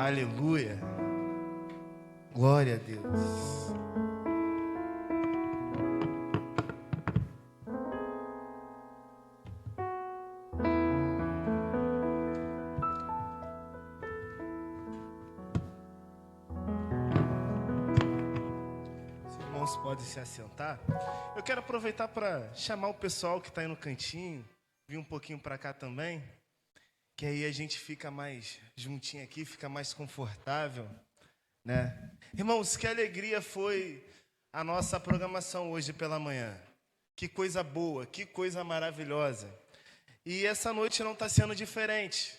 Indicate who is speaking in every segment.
Speaker 1: Aleluia. Glória a Deus. Os irmãos podem se assentar. Eu quero aproveitar para chamar o pessoal que está aí no cantinho, vir um pouquinho para cá também, que aí a gente fica mais juntinho aqui, fica mais confortável, né? Irmãos, que alegria foi a nossa programação hoje pela manhã. Que coisa boa, que coisa maravilhosa. E essa noite não está sendo diferente.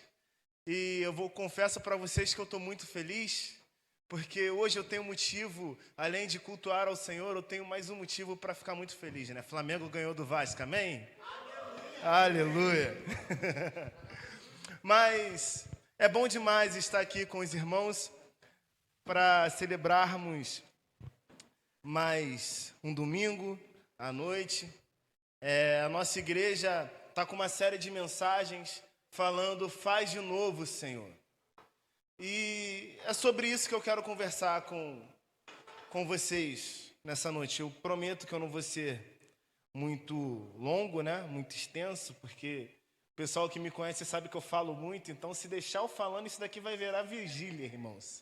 Speaker 1: E confesso para vocês que eu estou muito feliz, porque hoje eu tenho motivo, além de cultuar ao Senhor, eu tenho mais um motivo para ficar muito feliz, né? Flamengo ganhou do Vasco, amém? Aleluia! Mas é bom demais estar aqui com os irmãos para celebrarmos mais um domingo à noite. A nossa igreja está com uma série de mensagens falando, faz de novo, Senhor. E é sobre isso que eu quero conversar com vocês nessa noite. Eu prometo que eu não vou ser muito longo, né? Muito extenso, porque o pessoal que me conhece sabe que eu falo muito, então se deixar eu falando, isso daqui vai virar vigília, irmãos.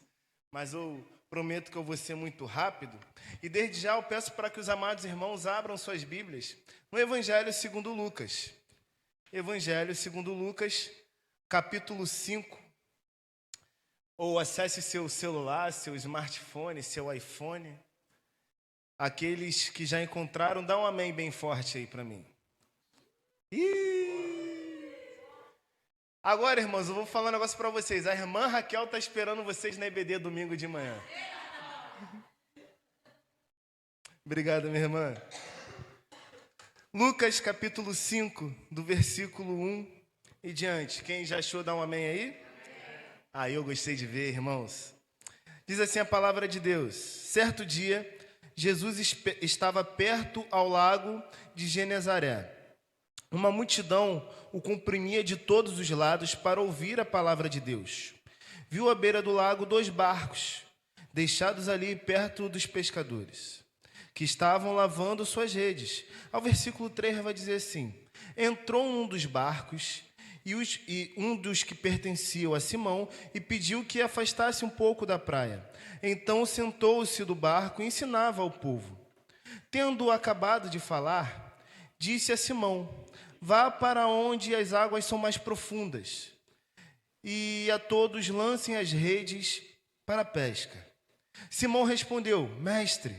Speaker 1: Mas eu prometo que eu vou ser muito rápido. E desde já eu peço para que os amados irmãos abram suas Bíblias no Evangelho segundo Lucas. Evangelho segundo Lucas, capítulo 5. Ou acesse seu celular, seu smartphone, seu iPhone. Aqueles que já encontraram, dá um amém bem forte aí para mim. Agora, irmãos, eu vou falar um negócio para vocês. A irmã Raquel está esperando vocês na EBD domingo de manhã. Obrigado, minha irmã. Lucas, capítulo 5, do versículo 1 e diante. Quem já achou, dá um amém aí? Eu gostei de ver, irmãos. Diz assim a palavra de Deus. Certo dia, Jesus estava perto ao lago de Genezaré. Uma multidão o comprimia de todos os lados para ouvir a palavra de Deus. Viu à beira do lago 2 barcos, deixados ali perto dos pescadores, que estavam lavando suas redes. Ao versículo 3 vai dizer assim: entrou um dos barcos, e um dos que pertenciam a Simão, e pediu que afastasse um pouco da praia. Então sentou-se do barco e ensinava ao povo. Tendo acabado de falar, disse a Simão: vá para onde as águas são mais profundas, e a todos lancem as redes para a pesca. Simão respondeu: mestre,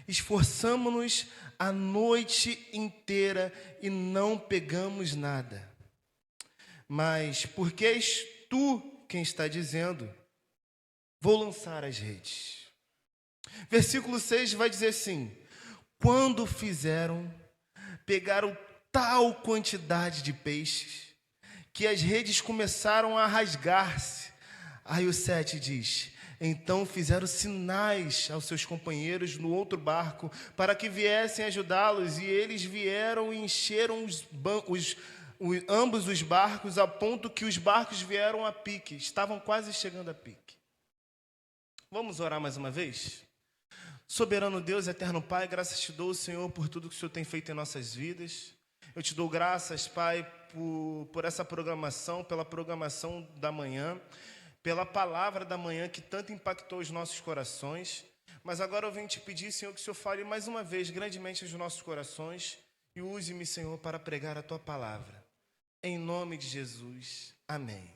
Speaker 1: esforçamo-nos a noite inteira e não pegamos nada. Mas porque és tu quem está dizendo, vou lançar as redes. Versículo 6 vai dizer assim: quando fizeram, pegaram tal quantidade de peixes, que as redes começaram a rasgar-se. Aí o 7 diz: então fizeram sinais aos seus companheiros no outro barco, para que viessem ajudá-los, e eles vieram e encheram ambos os barcos, a ponto que os barcos vieram a pique, estavam quase chegando a pique. Vamos orar mais uma vez? Soberano Deus, eterno Pai, graças te dou, Senhor, por tudo que o Senhor tem feito em nossas vidas. Eu te dou graças, Pai, por essa programação, pela programação da manhã, pela palavra da manhã que tanto impactou os nossos corações. Mas agora eu venho te pedir, Senhor, que o Senhor fale mais uma vez grandemente aos nossos corações e use-me, Senhor, para pregar a tua palavra. Em nome de Jesus. Amém.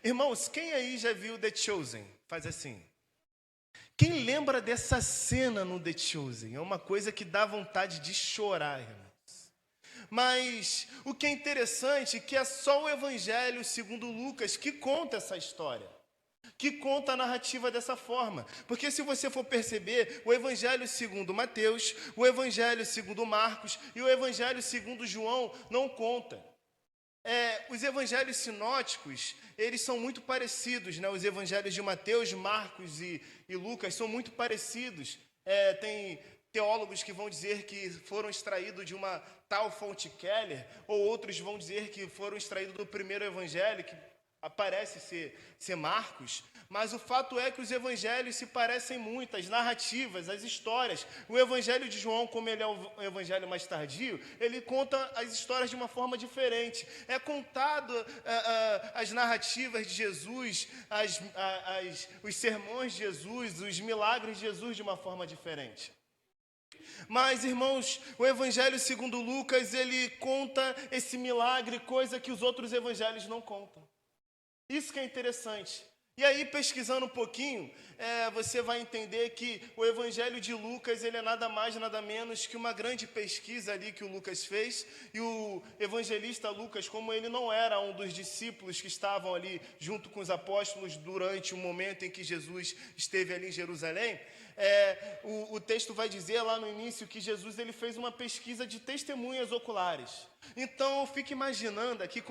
Speaker 1: Irmãos, quem aí já viu The Chosen? Faz assim. Quem lembra dessa cena no The Chosen? É uma coisa que dá vontade de chorar, irmãos. Mas o que é interessante é que é só o Evangelho segundo Lucas que conta essa história, que conta a narrativa dessa forma. Porque se você for perceber, o Evangelho segundo Mateus, o Evangelho segundo Marcos e o Evangelho segundo João não conta. Os evangelhos sinóticos, eles são muito parecidos, né? Os evangelhos de Mateus, Marcos e Lucas são muito parecidos. Tem teólogos que vão dizer que foram extraídos de uma tal fonte Keller, ou outros vão dizer que foram extraídos do primeiro evangelho, que aparece ser Marcos, mas o fato é que os evangelhos se parecem muito, as narrativas, as histórias. O evangelho de João, como ele é o evangelho mais tardio, ele conta as histórias de uma forma diferente. É contado as narrativas de Jesus, os sermões de Jesus, os milagres de Jesus de uma forma diferente. Mas, irmãos, o evangelho segundo Lucas, ele conta esse milagre, coisa que os outros evangelhos não contam. Isso que é interessante. E aí, pesquisando um pouquinho, você vai entender que o Evangelho de Lucas, ele é nada mais, nada menos que uma grande pesquisa ali que o Lucas fez. E o evangelista Lucas, como ele não era um dos discípulos que estavam ali junto com os apóstolos durante o momento em que Jesus esteve ali em Jerusalém, o texto vai dizer lá no início que Jesus ele fez uma pesquisa de testemunhas oculares. Então, eu fico imaginando aqui,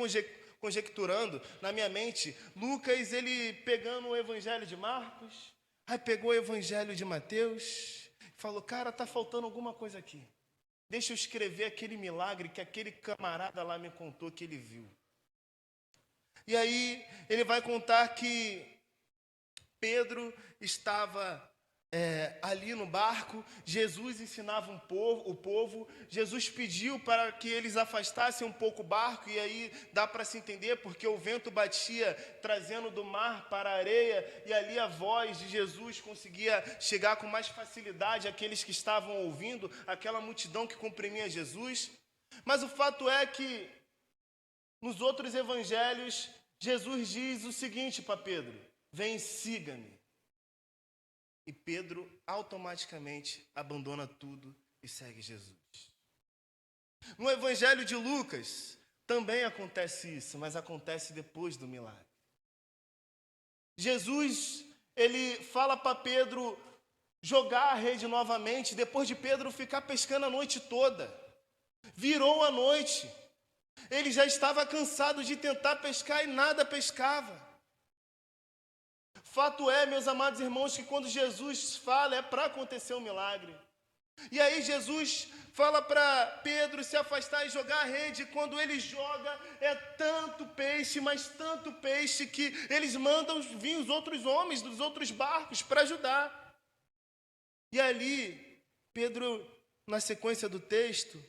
Speaker 1: conjecturando na minha mente, Lucas, ele pegando o evangelho de Marcos, aí pegou o evangelho de Mateus, falou, cara, tá faltando alguma coisa aqui. Deixa eu escrever aquele milagre que aquele camarada lá me contou que ele viu. E aí ele vai contar que Pedro estava ali no barco, Jesus ensinava o povo, Jesus pediu para que eles afastassem um pouco o barco, e aí dá para se entender, porque o vento batia, trazendo do mar para a areia, e ali a voz de Jesus conseguia chegar com mais facilidade àqueles que estavam ouvindo, aquela multidão que comprimia Jesus. Mas o fato é que, nos outros evangelhos, Jesus diz o seguinte para Pedro, vem, siga-me. E Pedro automaticamente abandona tudo e segue Jesus. No Evangelho de Lucas também acontece isso, mas acontece depois do milagre. Jesus, ele fala para Pedro jogar a rede novamente, depois de Pedro ficar pescando a noite toda. Virou a noite. Ele já estava cansado de tentar pescar e nada pescava. Fato é, meus amados irmãos, que quando Jesus fala, é para acontecer um milagre. E aí Jesus fala para Pedro se afastar e jogar a rede. Quando ele joga, é tanto peixe, mas tanto peixe, que eles mandam vir os outros homens dos outros barcos para ajudar. E ali, Pedro, na sequência do texto,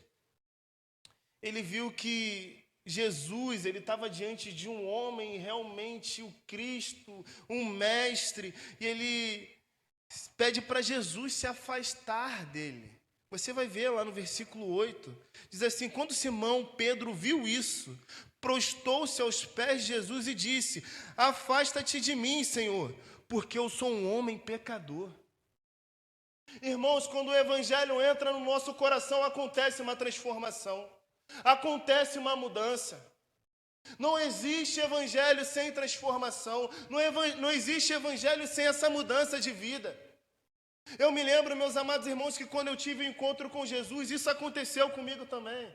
Speaker 1: ele viu que Jesus, ele estava diante de um homem, realmente o Cristo, um mestre, e ele pede para Jesus se afastar dele. Você vai ver lá no versículo 8, diz assim, quando Simão Pedro viu isso, prostou-se aos pés de Jesus e disse, afasta-te de mim, Senhor, porque eu sou um homem pecador. Irmãos, quando o evangelho entra no nosso coração, acontece uma transformação. Acontece uma mudança. Não existe evangelho sem transformação. Não existe evangelho sem essa mudança de vida. Eu me lembro, meus amados irmãos, que quando eu tive um encontro com Jesus, isso aconteceu comigo também.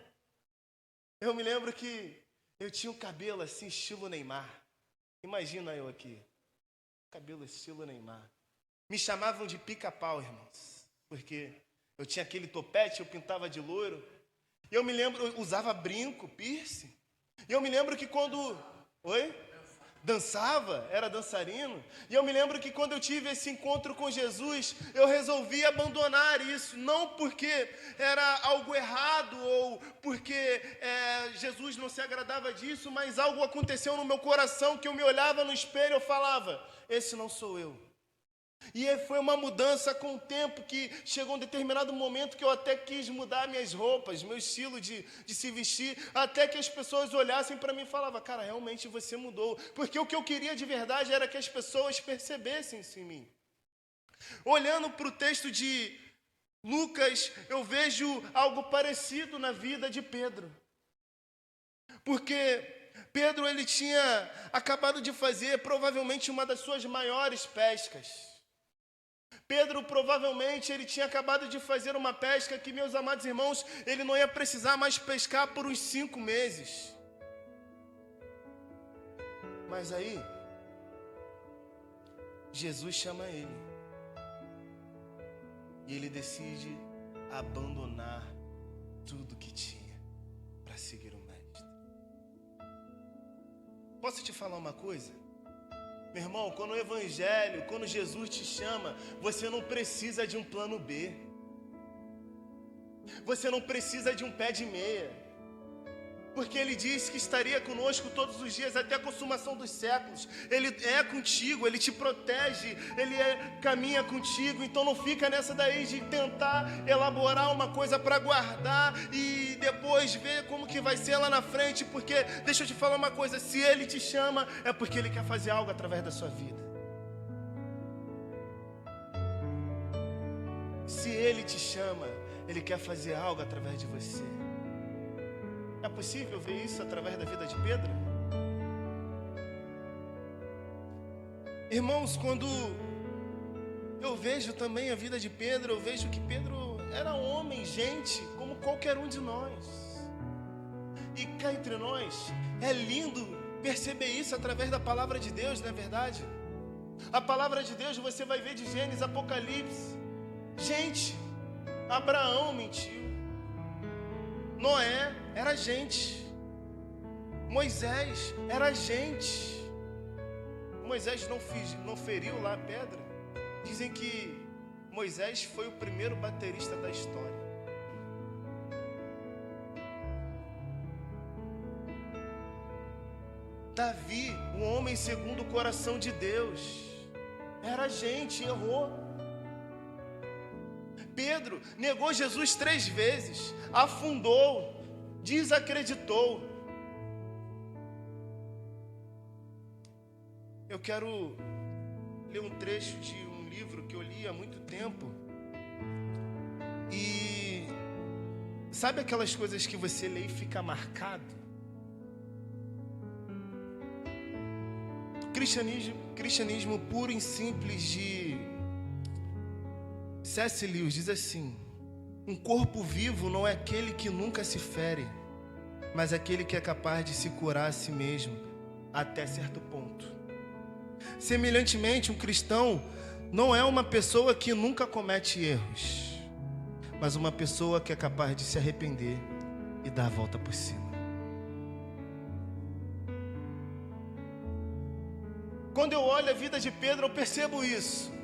Speaker 1: Eu me lembro que eu tinha um cabelo assim, estilo Neymar. Imagina eu aqui. Cabelo estilo Neymar. Me chamavam de pica-pau, irmãos. Porque eu tinha aquele topete, eu pintava de loiro. E eu me lembro, eu usava brinco, piercing. E eu me lembro que quando... Dançava, era dançarino. E eu me lembro que quando eu tive esse encontro com Jesus, eu resolvi abandonar isso. Não porque era algo errado ou porque Jesus não se agradava disso, mas algo aconteceu no meu coração que eu me olhava no espelho e eu falava, esse não sou eu. E foi uma mudança com o tempo que chegou um determinado momento que eu até quis mudar minhas roupas, meu estilo de se vestir, até que as pessoas olhassem para mim e falavam, cara, realmente você mudou. Porque o que eu queria de verdade era que as pessoas percebessem isso em mim. Olhando para o texto de Lucas, eu vejo algo parecido na vida de Pedro. Porque Pedro, ele tinha acabado de fazer provavelmente uma das suas maiores pescas. Pedro, provavelmente, ele tinha acabado de fazer uma pesca que, meus amados irmãos, ele não ia precisar mais pescar por uns 5 meses. Mas aí, Jesus chama ele. E ele decide abandonar tudo que tinha para seguir o Mestre. Posso te falar uma coisa? Meu irmão, quando o Evangelho, quando Jesus te chama, você não precisa de um plano B. Você não precisa de um pé de meia. Porque Ele disse que estaria conosco todos os dias até a consumação dos séculos. Ele é contigo, Ele te protege, Ele caminha contigo. Então não fica nessa daí de tentar elaborar uma coisa para guardar e depois ver como que vai ser lá na frente. Porque, deixa eu te falar uma coisa, se Ele te chama, é porque Ele quer fazer algo através da sua vida. Se Ele te chama, Ele quer fazer algo através de você. É possível ver isso através da vida de Pedro? Irmãos, quando eu vejo também a vida de Pedro, eu vejo que Pedro era homem, gente, como qualquer um de nós. E cá entre nós, é lindo perceber isso através da palavra de Deus, não é verdade? A palavra de Deus você vai ver de Gênesis, Apocalipse. Gente, Abraão mentiu. Noé era gente. Moisés era gente. Moisés não feriu lá a pedra. Dizem que Moisés foi o primeiro baterista da história. Davi, um homem segundo o coração de Deus, era gente, errou. Pedro negou Jesus 3 vezes, afundou, desacreditou. Eu quero ler um trecho de um livro que eu li há muito tempo. E sabe aquelas coisas que você lê e fica marcado? Cristianismo puro e simples de C.S. Lewis diz assim: um corpo vivo não é aquele que nunca se fere, mas aquele que é capaz de se curar a si mesmo até certo ponto. Semelhantemente, um cristão não é uma pessoa que nunca comete erros, mas uma pessoa que é capaz de se arrepender e dar a volta por cima. Quando eu olho a vida de Pedro, eu percebo isso.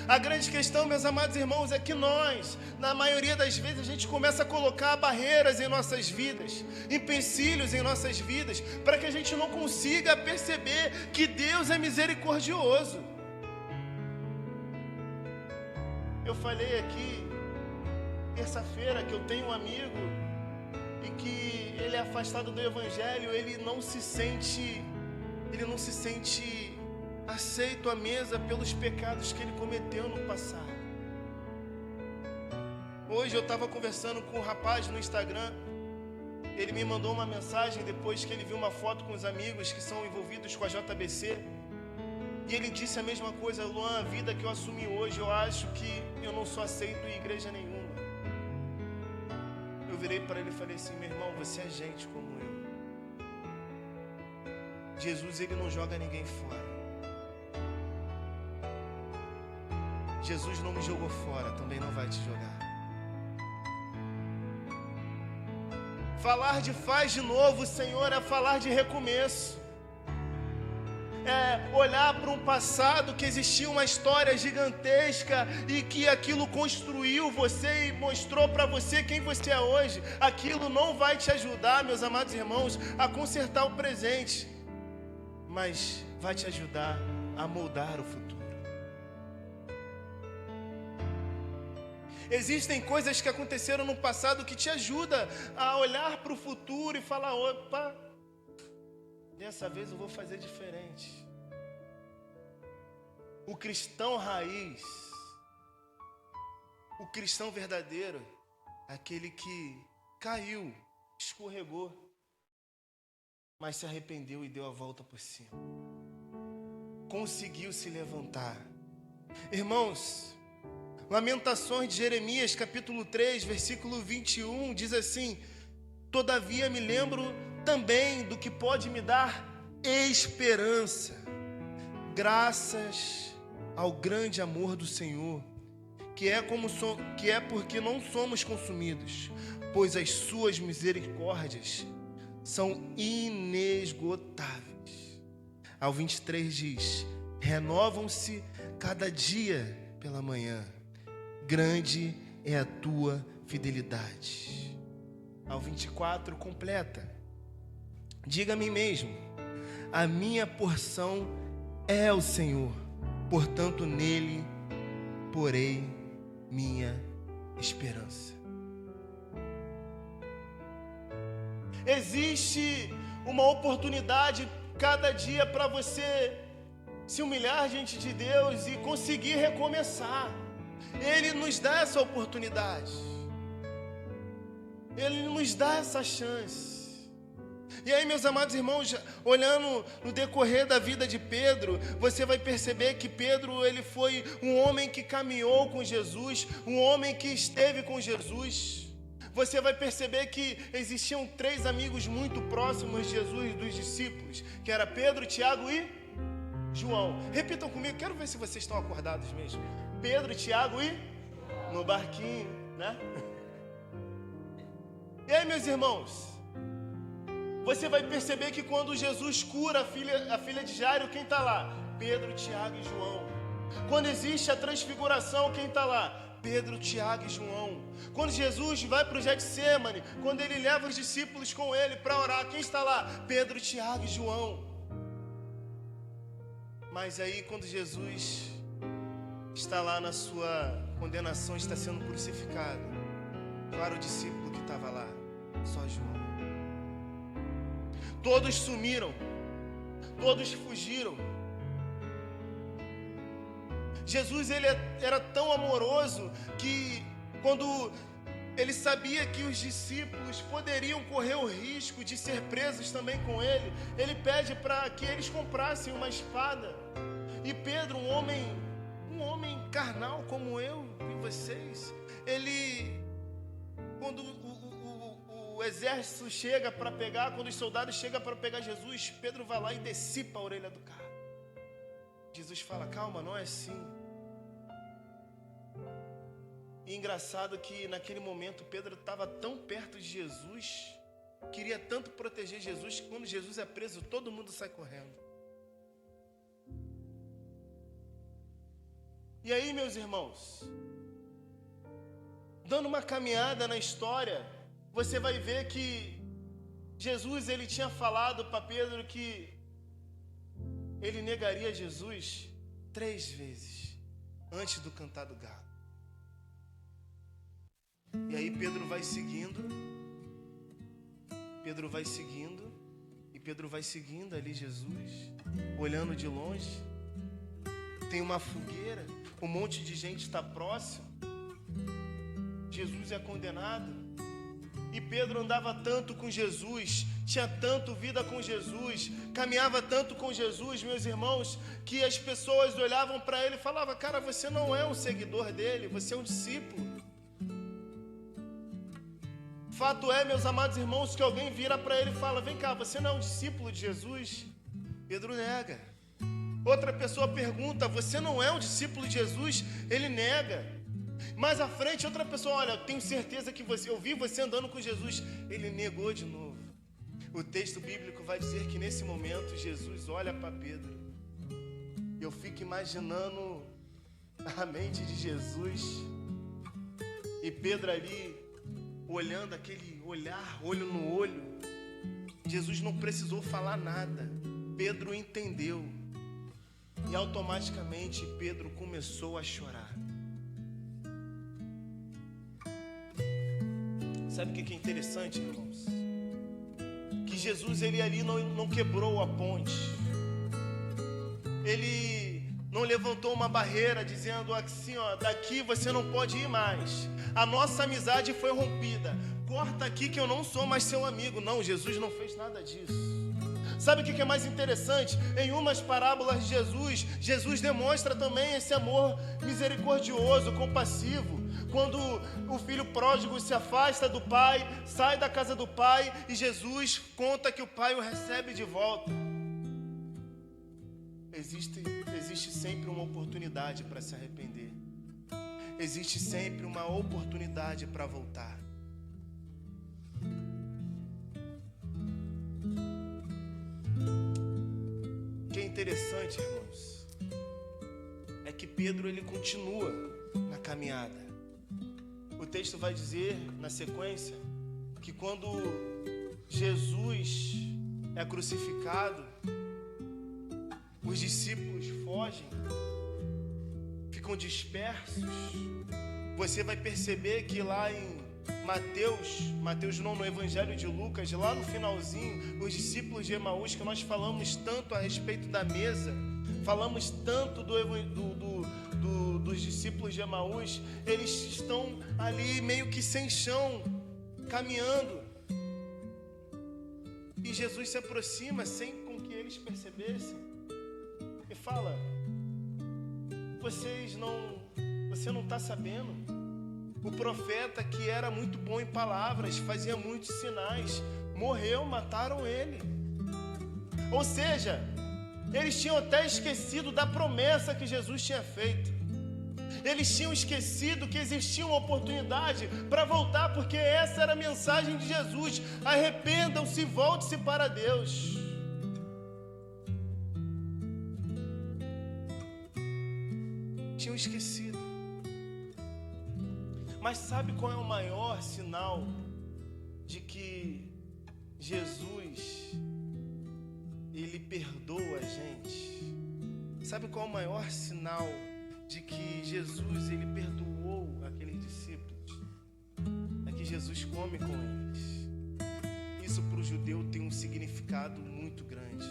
Speaker 1: A grande questão, meus amados irmãos, é que nós, na maioria das vezes, a gente começa a colocar barreiras em nossas vidas, empecilhos em nossas vidas, para que a gente não consiga perceber que Deus é misericordioso. Eu falei aqui, terça-feira, que eu tenho um amigo e que ele é afastado do Evangelho, ele não se sente aceito à mesa pelos pecados que ele cometeu no passado. Hoje eu estava conversando com um rapaz no Instagram. Ele me mandou uma mensagem depois que ele viu uma foto com os amigos que são envolvidos com a JBC. E ele disse a mesma coisa: Luan, a vida que eu assumi hoje, eu acho que eu não sou aceito em igreja nenhuma. Eu virei para ele e falei assim: meu irmão, você é gente como eu. Jesus, ele não joga ninguém fora. Jesus não me jogou fora, também não vai te jogar. Falar de faz de novo, Senhor, é falar de recomeço. É olhar para um passado que existia uma história gigantesca e que aquilo construiu você e mostrou para você quem você é hoje. Aquilo não vai te ajudar, meus amados irmãos, a consertar o presente, mas vai te ajudar a moldar o futuro. Existem coisas que aconteceram no passado que te ajudam a olhar para o futuro e falar: opa, dessa vez eu vou fazer diferente. O cristão raiz, o cristão verdadeiro, aquele que caiu, escorregou, mas se arrependeu e deu a volta por cima. Conseguiu se levantar. Irmãos, Lamentações de Jeremias, capítulo 3, versículo 21, diz assim: todavia me lembro também do que pode me dar esperança, graças ao grande amor do Senhor, que é porque não somos consumidos, pois as suas misericórdias são inesgotáveis. Ao 23 diz: renovam-se cada dia pela manhã, grande é a tua fidelidade. Ao 24 completa: diga a mim mesmo, a minha porção é o Senhor, portanto nele porei minha esperança. Existe uma oportunidade cada dia para você se humilhar diante de Deus e conseguir recomeçar. Ele nos dá essa oportunidade. Ele nos dá essa chance. E aí, meus amados irmãos, olhando no decorrer da vida de Pedro, você vai perceber que Pedro, ele foi um homem que caminhou com Jesus, um homem que esteve com Jesus. Você vai perceber que existiam 3 amigos muito próximos de Jesus, dos discípulos, que era Pedro, Tiago e João. Repitam comigo, quero ver se vocês estão acordados mesmo. Pedro, Tiago e no barquinho, né? E aí, meus irmãos, você vai perceber que quando Jesus cura a filha de Jairo, quem está lá? Pedro, Tiago e João. Quando existe a transfiguração, quem está lá? Pedro, Tiago e João. Quando Jesus vai para o Getsêmani, quando ele leva os discípulos com ele para orar, quem está lá? Pedro, Tiago e João. Mas aí quando Jesus está lá na sua condenação, está sendo crucificado, qual era o discípulo que estava lá? Só João. Todos sumiram, todos fugiram. Jesus, ele era tão amoroso que quando ele sabia que os discípulos poderiam correr o risco de ser presos também com ele, ele pede para que eles comprassem uma espada. E Pedro, um homem carnal como eu e vocês, ele, quando o exército chega para pegar, quando os soldados chegam para pegar Jesus, Pedro vai lá e decipa a orelha do cara. Jesus fala: calma, não é assim. E engraçado que naquele momento Pedro estava tão perto de Jesus, queria tanto proteger Jesus, que quando Jesus é preso, todo mundo sai correndo. E aí, meus irmãos, dando uma caminhada na história, você vai ver que Jesus, ele tinha falado para Pedro que ele negaria Jesus 3 vezes antes do cantar do galo. E aí Pedro vai seguindo, e Pedro vai seguindo ali Jesus, olhando de longe. Tem uma fogueira, um monte de gente está próximo. Jesus é condenado. E Pedro andava tanto com Jesus, tinha tanto vida com Jesus, caminhava tanto com Jesus, meus irmãos, que as pessoas olhavam para ele e falavam: cara, você não é um seguidor dele, você é um discípulo. Fato é, meus amados irmãos, que alguém vira para ele e fala: vem cá, você não é um discípulo de Jesus? Pedro nega. Outra pessoa pergunta: você não é um discípulo de Jesus? Ele nega. Mais à frente, outra pessoa: olha, eu tenho certeza que eu vi você andando com Jesus. Ele negou de novo. O texto bíblico vai dizer que nesse momento Jesus olha para Pedro. Eu fico imaginando a mente de Jesus e Pedro ali, olhando aquele olhar, olho no olho. Jesus não precisou falar nada. Pedro entendeu. E automaticamente Pedro começou a chorar. Sabe o que é interessante, irmãos? Que Jesus, ele ali não quebrou a ponte. Ele não levantou uma barreira dizendo assim, ó, daqui você não pode ir mais. A nossa amizade foi rompida. Corta aqui que eu não sou mais seu amigo. Não, Jesus não fez nada disso. Sabe o que é mais interessante? Em umas parábolas de Jesus demonstra também esse amor misericordioso, compassivo. Quando o filho pródigo se afasta do pai, sai da casa do pai e Jesus conta que o pai o recebe de volta. Existe sempre uma oportunidade para se arrepender. Existe sempre uma oportunidade para voltar. interessante, irmãos, é que Pedro ele continua na caminhada. O texto vai dizer na sequência que quando Jesus é crucificado, os discípulos fogem, ficam dispersos. Você vai perceber que lá em Mateus não, no Evangelho de Lucas, lá no finalzinho, os discípulos de Emaús, que nós falamos tanto a respeito da mesa, falamos tanto dos discípulos de Emaús, eles estão ali meio que sem chão, caminhando. E Jesus se aproxima sem com que eles percebessem e fala: você não está sabendo? O profeta, que era muito bom em palavras, fazia muitos sinais, morreu, mataram ele. Ou seja, eles tinham até esquecido da promessa que Jesus tinha feito. Eles tinham esquecido que existia uma oportunidade para voltar, porque essa era a mensagem de Jesus: arrependam-se e volte-se para Deus. Tinham esquecido. Mas sabe qual é o maior sinal de que Jesus, ele perdoa a gente? Sabe qual é o maior sinal de que Jesus, ele perdoou aqueles discípulos? É que Jesus come com eles. Isso para o judeu tem um significado muito grande.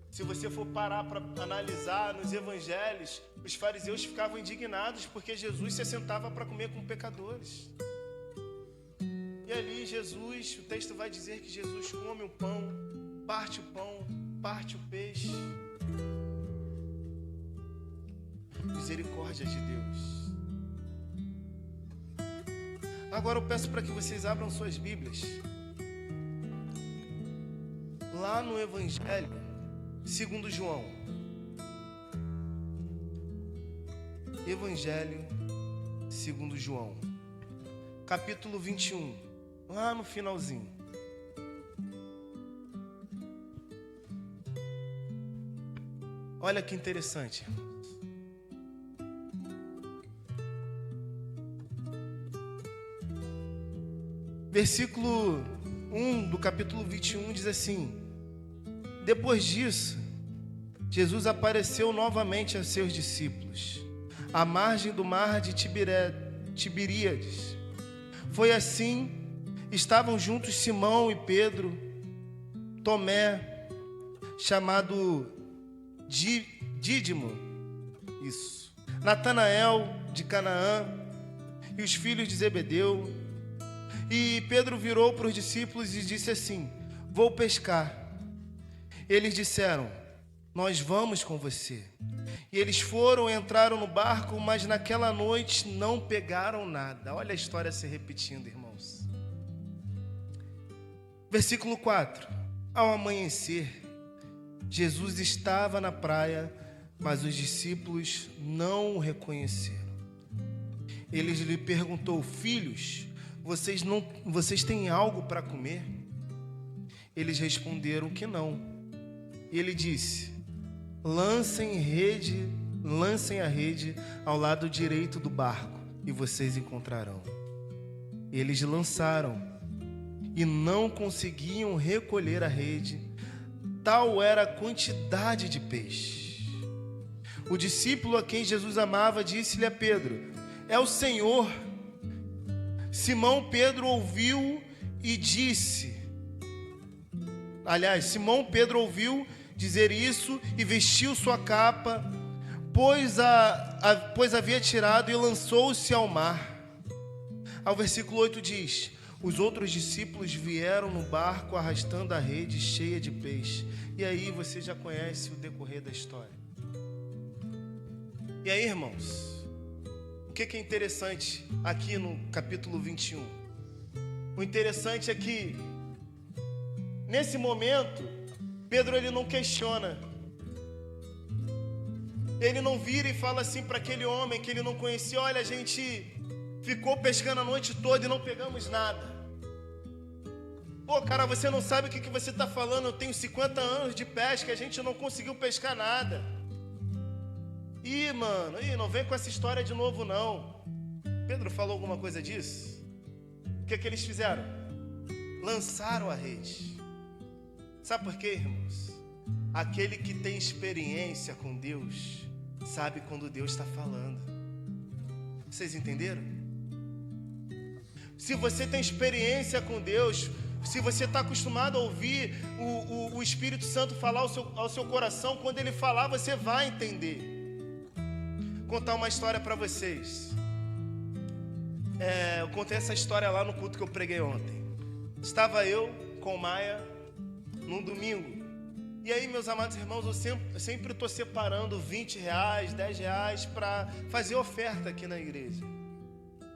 Speaker 1: Se você for parar para analisar nos evangelhos, os fariseus ficavam indignados porque Jesus se assentava para comer com pecadores. E ali Jesus, o texto vai dizer que Jesus come o pão, parte o peixe. Misericórdia de Deus. Agora eu peço para que vocês abram suas Bíblias. Lá no Evangelho segundo João. Evangelho segundo João, capítulo 21, lá no finalzinho. Olha que interessante. Versículo 1 do capítulo 21 diz assim: depois disso, Jesus apareceu novamente a seus discípulos, à margem do mar de Tiberíades. Foi assim, estavam juntos Simão e Pedro, Tomé, chamado Dídimo, Natanael de Canaã e os filhos de Zebedeu. E Pedro virou para os discípulos e disse assim: vou pescar. Eles disseram: nós vamos com você. E eles entraram no barco, mas naquela noite não pegaram nada. Olha a história se repetindo, irmãos. Versículo 4. Ao amanhecer, Jesus estava na praia, mas os discípulos não o reconheceram. Ele lhe perguntou: filhos, vocês têm algo para comer? Eles responderam que não. E ele disse: lancem a rede ao lado direito do barco e vocês encontrarão. Eles lançaram e não conseguiam recolher a rede, tal era a quantidade de peixe. O discípulo a quem Jesus amava disse-lhe a Pedro: é o Senhor. Simão Pedro ouviu dizer isso e vestiu sua capa, pois havia tirado, e lançou-se ao mar. Ao versículo 8 diz: os outros discípulos vieram no barco arrastando a rede cheia de peixe. E aí você já conhece o decorrer da história. E aí, irmãos, o que é interessante aqui no capítulo 21? O interessante é que nesse momento Pedro, ele não questiona. Ele não vira e fala assim para aquele homem que ele não conhecia: olha, a gente ficou pescando a noite toda e não pegamos nada. Pô, cara, você não sabe o que você está falando. Eu tenho 50 anos de pesca, a gente não conseguiu pescar nada. Mano, não vem com essa história de novo, não. Pedro falou alguma coisa disso? O que eles fizeram? Lançaram a rede. Sabe por quê, irmãos? Aquele que tem experiência com Deus sabe quando Deus está falando. Vocês entenderam? Se você tem experiência com Deus, se você está acostumado a ouvir o Espírito Santo falar ao seu coração, quando Ele falar, você vai entender. Vou contar uma história para vocês. Eu contei essa história lá no culto que eu preguei ontem. Estava eu com Maia num domingo. E aí, meus amados irmãos, eu sempre estou separando R$20, R$10 para fazer oferta aqui na igreja.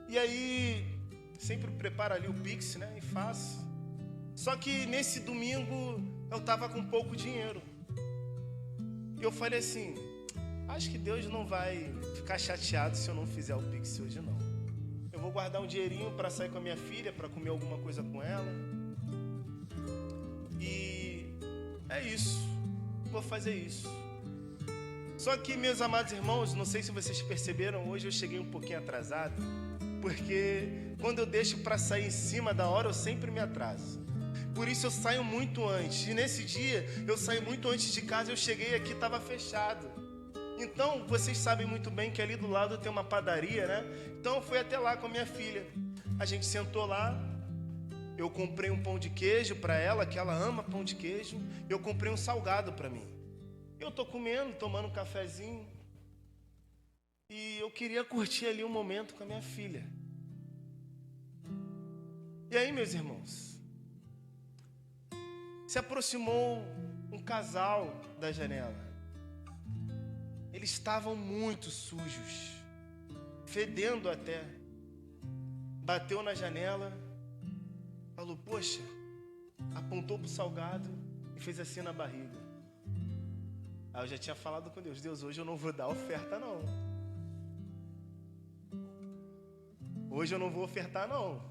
Speaker 1: E aí, sempre preparo ali o Pix, né? E faço. Só que nesse domingo eu estava com pouco dinheiro. E eu falei assim, acho que Deus não vai ficar chateado se eu não fizer o Pix hoje, não. Eu vou guardar um dinheirinho para sair com a minha filha, para comer alguma coisa com ela. E é isso, vou fazer isso. Só que, meus amados irmãos, não sei se vocês perceberam, hoje eu cheguei um pouquinho atrasado, porque quando eu deixo para sair em cima da hora, eu sempre me atraso. Por isso eu saio muito antes. E nesse dia, eu saí muito antes de casa, eu cheguei aqui, estava fechado. Então, vocês sabem muito bem que ali do lado tem uma padaria, né? Então, eu fui até lá com a minha filha. A gente sentou lá. Eu comprei um pão de queijo para ela, que ela ama pão de queijo. Eu comprei um salgado para mim. Eu tô comendo, tomando um cafezinho. E eu queria curtir ali um momento com a minha filha. E aí, meus irmãos, se aproximou um casal da janela. Eles estavam muito sujos, fedendo até. Bateu na janela, falou, poxa, apontou pro salgado e fez assim na barriga. Aí eu já tinha falado com Deus, Deus, hoje eu não vou dar oferta não. Hoje eu não vou ofertar não.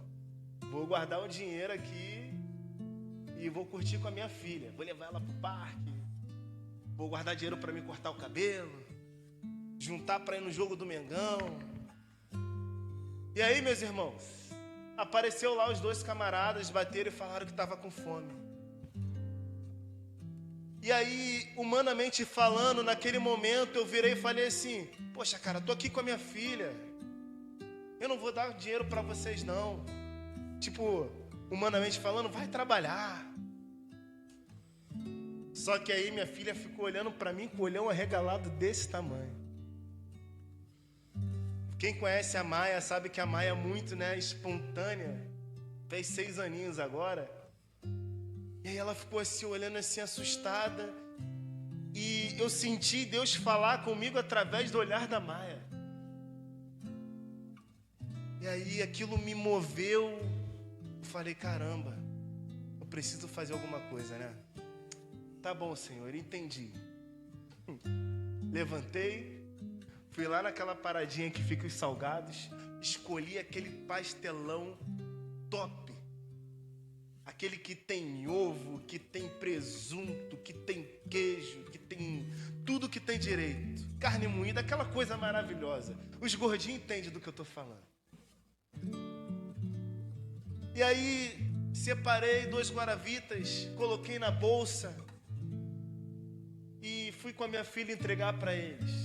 Speaker 1: Vou guardar o dinheiro aqui e vou curtir com a minha filha. Vou levar ela pro parque. Vou guardar dinheiro para me cortar o cabelo. Juntar para ir no jogo do Mengão. E aí, meus irmãos, apareceu lá os dois camaradas, bateram e falaram que estava com fome. E aí, humanamente falando, naquele momento eu virei e falei assim, poxa cara, tô aqui com a minha filha, eu não vou dar dinheiro para vocês não. Tipo, humanamente falando, vai trabalhar. Só que aí minha filha ficou olhando para mim com o olhão arregalado desse tamanho. Quem conhece a Maia sabe que a Maia é muito, né, espontânea. Fez 6 aninhos agora. E aí ela ficou assim, olhando assim, assustada. E eu senti Deus falar comigo através do olhar da Maia. E aí aquilo me moveu. Eu falei, caramba, eu preciso fazer alguma coisa, né? Tá bom, Senhor, entendi. Levantei. Fui lá naquela paradinha que fica os salgados, escolhi aquele pastelão top. Aquele que tem ovo, que tem presunto, que tem queijo, que tem tudo que tem direito. Carne moída, aquela coisa maravilhosa. Os gordinhos entendem do que eu estou falando. E aí, separei 2 guaravitas, coloquei na bolsa e fui com a minha filha entregar para eles.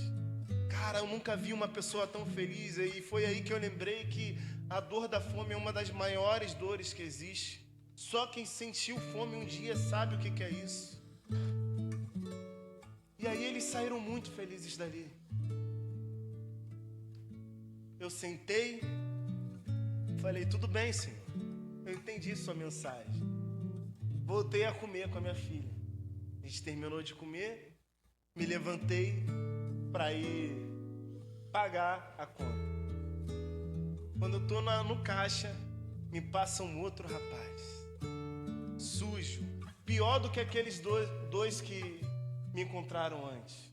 Speaker 1: Cara, eu nunca vi uma pessoa tão feliz. E foi aí que eu lembrei que a dor da fome é uma das maiores dores que existe. Só quem sentiu fome um dia sabe o que é isso. E aí eles saíram muito felizes dali. Eu sentei, falei, tudo bem, Senhor. Eu entendi sua mensagem. Voltei a comer com a minha filha. A gente terminou de comer, me levantei para ir pagar a conta. Quando eu tô no caixa, me passa um outro rapaz, sujo, pior do que aqueles dois que me encontraram antes.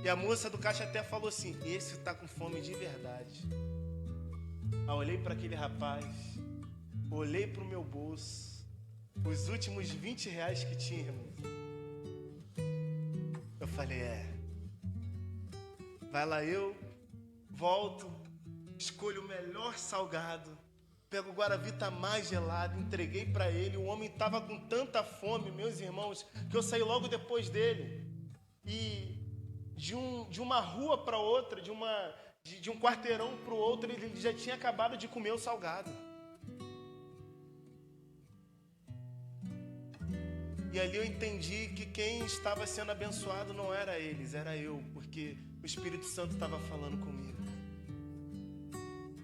Speaker 1: E a moça do caixa até falou assim, esse tá com fome de verdade. Aí eu olhei para aquele rapaz, olhei para o meu bolso, os últimos 20 reais que tinha, irmão. Eu falei, vai lá eu, volto, escolho o melhor salgado, pego o Guaravita mais gelado, entreguei para ele. O homem estava com tanta fome, meus irmãos, que eu saí logo depois dele. E de uma rua para outra, de um quarteirão para o outro, ele já tinha acabado de comer o salgado. E ali eu entendi que quem estava sendo abençoado não era eles, era eu, porque o Espírito Santo estava falando comigo.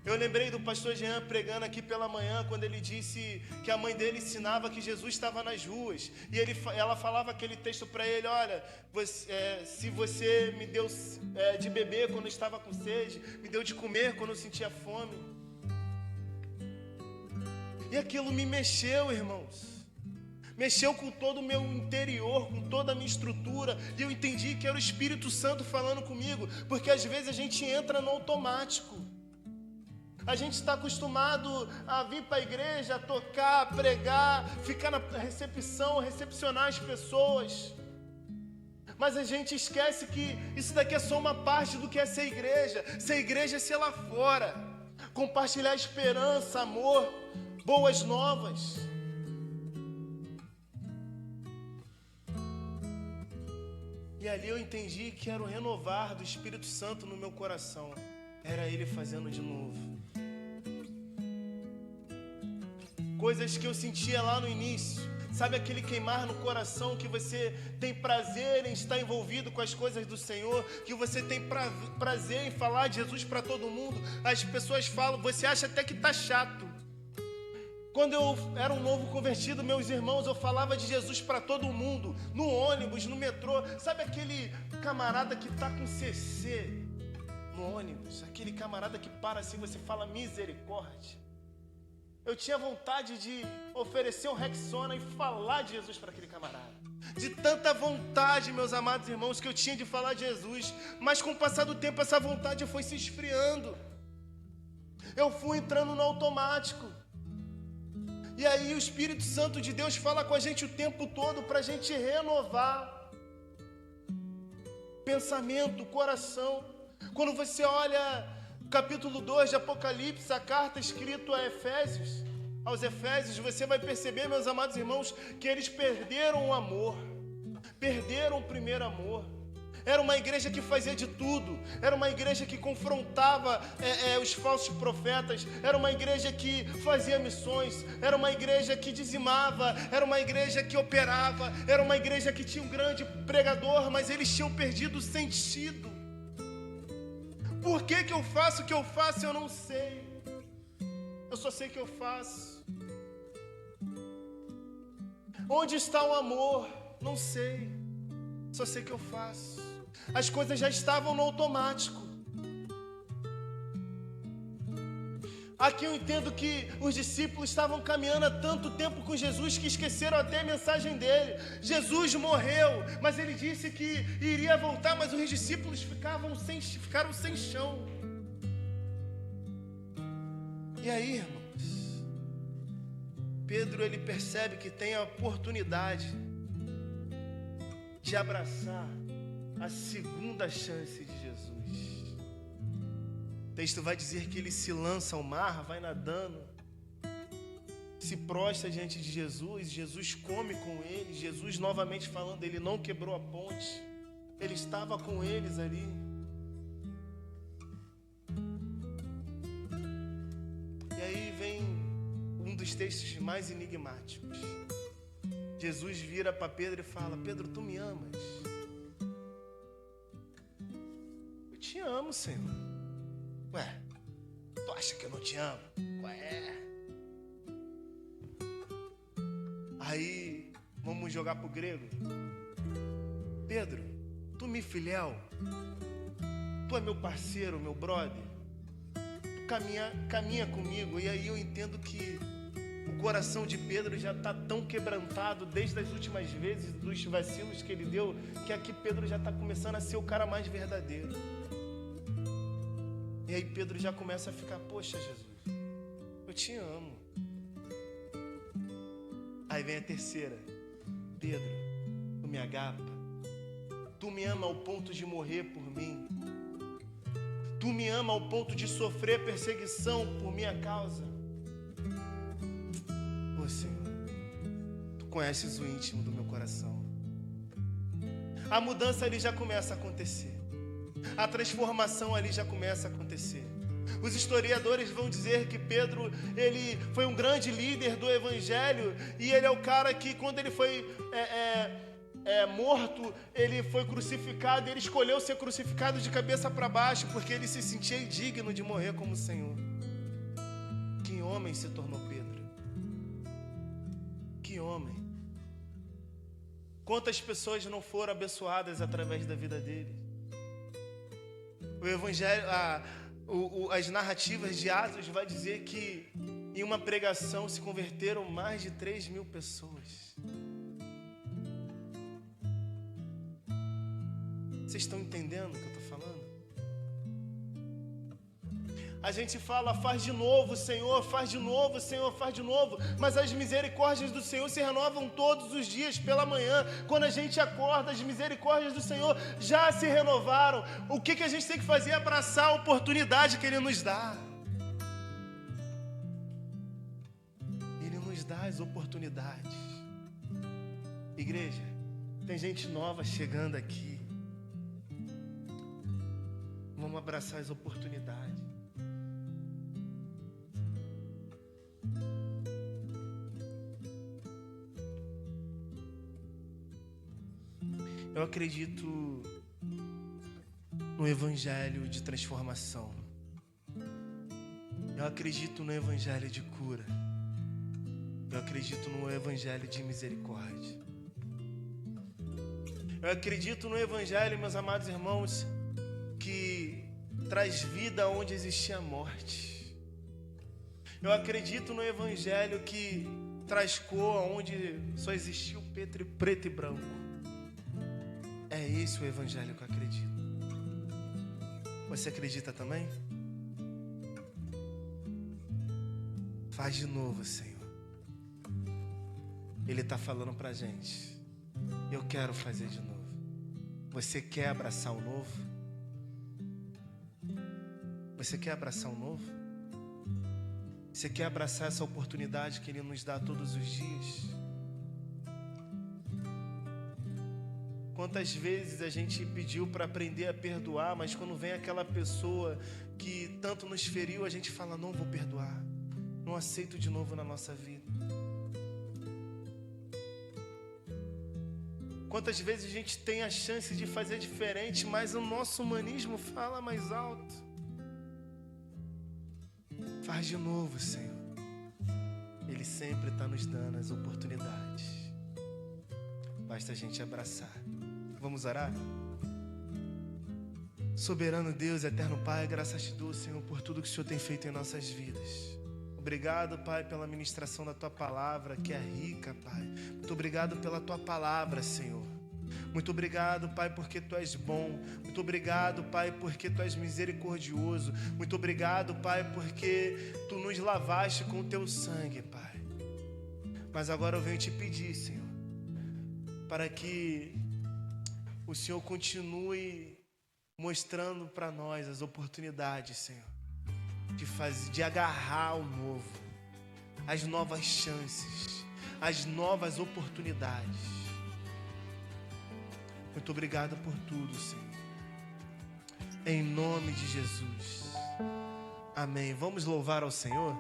Speaker 1: Eu lembrei do pastor Jean pregando aqui pela manhã, quando ele disse que a mãe dele ensinava que Jesus estava nas ruas. E ela falava aquele texto para ele, olha, se você me deu de beber quando eu estava com sede, me deu de comer quando eu sentia fome. E aquilo me mexeu, irmãos. Mexeu com todo o meu interior, com toda a minha estrutura. E eu entendi que era o Espírito Santo falando comigo. Porque às vezes a gente entra no automático. A gente está acostumado a vir para a igreja, a tocar, a pregar, ficar na recepção, recepcionar as pessoas. Mas a gente esquece que isso daqui é só uma parte do que é ser igreja. Ser igreja é ser lá fora. Compartilhar esperança, amor, boas novas. E ali eu entendi que era o renovar do Espírito Santo no meu coração. Era Ele fazendo de novo. Coisas que eu sentia lá no início. Sabe aquele queimar no coração que você tem prazer em estar envolvido com as coisas do Senhor, que você tem prazer em falar de Jesus para todo mundo. As pessoas falam, você acha até que está chato. Quando eu era um novo convertido, meus irmãos, eu falava de Jesus para todo mundo, no ônibus, no metrô. Sabe aquele camarada que está com CC no ônibus? Aquele camarada que para assim, você fala misericórdia. Eu tinha vontade de oferecer um Rexona e falar de Jesus para aquele camarada. De tanta vontade, meus amados irmãos, que eu tinha de falar de Jesus. Mas com o passar do tempo, essa vontade foi se esfriando. Eu fui entrando no automático. E aí o Espírito Santo de Deus fala com a gente o tempo todo para a gente renovar pensamento, coração. Quando você olha o capítulo 2 de Apocalipse, a carta escrita aos Efésios, você vai perceber, meus amados irmãos, que eles perderam o amor, perderam o primeiro amor. Era uma igreja que fazia de tudo. Era uma igreja que confrontava os falsos profetas. Era uma igreja que fazia missões. Era uma igreja que dizimava. Era uma igreja que operava. Era uma igreja que tinha um grande pregador, mas eles tinham perdido o sentido. Por que eu faço o que eu faço? Eu não sei. Eu só sei que eu faço. Onde está o amor? Não sei. Só sei que eu faço. As coisas já estavam no automático. Aqui eu entendo que os discípulos estavam caminhando há tanto tempo com Jesus que esqueceram até a mensagem dele. Jesus morreu, mas ele disse que iria voltar, mas os discípulos ficaram sem chão. E aí, irmãos, Pedro ele percebe que tem a oportunidade de abraçar a segunda chance de Jesus. O texto vai dizer que ele se lança ao mar, vai nadando, se prostra diante de Jesus, Jesus come com ele, Jesus novamente falando, ele não quebrou a ponte, ele estava com eles ali. E aí vem um dos textos mais enigmáticos. Jesus vira para Pedro e fala, Pedro, tu me amas? Eu te amo, Senhor. Ué, tu acha que eu não te amo? Ué. Aí, vamos jogar pro grego. Pedro, tu me filéu? Tu é meu parceiro, meu brother? Tu caminha comigo. E aí eu entendo que o coração de Pedro já está tão quebrantado desde as últimas vezes, dos vacilos que ele deu, que aqui Pedro já está começando a ser o cara mais verdadeiro. E aí Pedro já começa a ficar, poxa Jesus, eu te amo. Aí vem a terceira. Pedro, tu me agapa. Tu me ama ao ponto de morrer por mim. Tu me ama ao ponto de sofrer perseguição por minha causa. Ô Senhor, tu conheces o íntimo do meu coração. A mudança ali já começa a acontecer. A transformação ali já começa a acontecer. Os historiadores vão dizer que Pedro, ele foi um grande líder do evangelho, e ele é o cara que, quando ele foi morto, ele foi crucificado, e ele escolheu ser crucificado de cabeça para baixo, porque ele se sentia indigno de morrer como o Senhor. Que homem se tornou Pedro? Que homem! Quantas pessoas não foram abençoadas através da vida dele? O evangelho, as narrativas de Atos vai dizer que em uma pregação se converteram mais de 3.000 pessoas. Vocês estão entendendo o que eu estou falando? A gente fala, faz de novo, Senhor, faz de novo, Senhor, faz de novo. Mas as misericórdias do Senhor se renovam todos os dias pela manhã. Quando a gente acorda, as misericórdias do Senhor já se renovaram. O que a gente tem que fazer é abraçar a oportunidade que Ele nos dá. Ele nos dá as oportunidades. Igreja, tem gente nova chegando aqui. Vamos abraçar as oportunidades. Eu acredito no evangelho de transformação. Eu acredito no evangelho de cura. Eu acredito no evangelho de misericórdia. Eu acredito no evangelho, meus amados irmãos, que traz vida onde existia morte. Eu acredito no evangelho que traz cor onde só existia o preto e branco. É esse o evangelho que eu acredito. Você acredita também? Faz de novo, Senhor. Ele está falando pra gente. Eu quero fazer de novo. Você quer abraçar o novo? Você quer abraçar o novo? Você quer abraçar essa oportunidade que Ele nos dá todos os dias? Quantas vezes a gente pediu para aprender a perdoar, mas quando vem aquela pessoa que tanto nos feriu, a gente fala, não vou perdoar, não aceito de novo na nossa vida. Quantas vezes a gente tem a chance de fazer diferente, mas o nosso humanismo fala mais alto. Faz de novo, Senhor. Ele sempre está nos dando as oportunidades. Basta a gente abraçar. Vamos orar? Soberano Deus, eterno Pai, graças te dou, Senhor, por tudo que o Senhor tem feito em nossas vidas. Obrigado, Pai, pela ministração da Tua palavra, que é rica, Pai. Muito obrigado pela Tua palavra, Senhor. Muito obrigado, Pai, porque Tu és bom. Muito obrigado, Pai, porque Tu és misericordioso. Muito obrigado, Pai, porque Tu nos lavaste com o Teu sangue, Pai. Mas agora eu venho te pedir, Senhor, para que o Senhor continue mostrando para nós as oportunidades, Senhor, de agarrar o novo, as novas chances, as novas oportunidades. Muito obrigado por tudo, Senhor. Em nome de Jesus. Amém. Vamos louvar ao Senhor?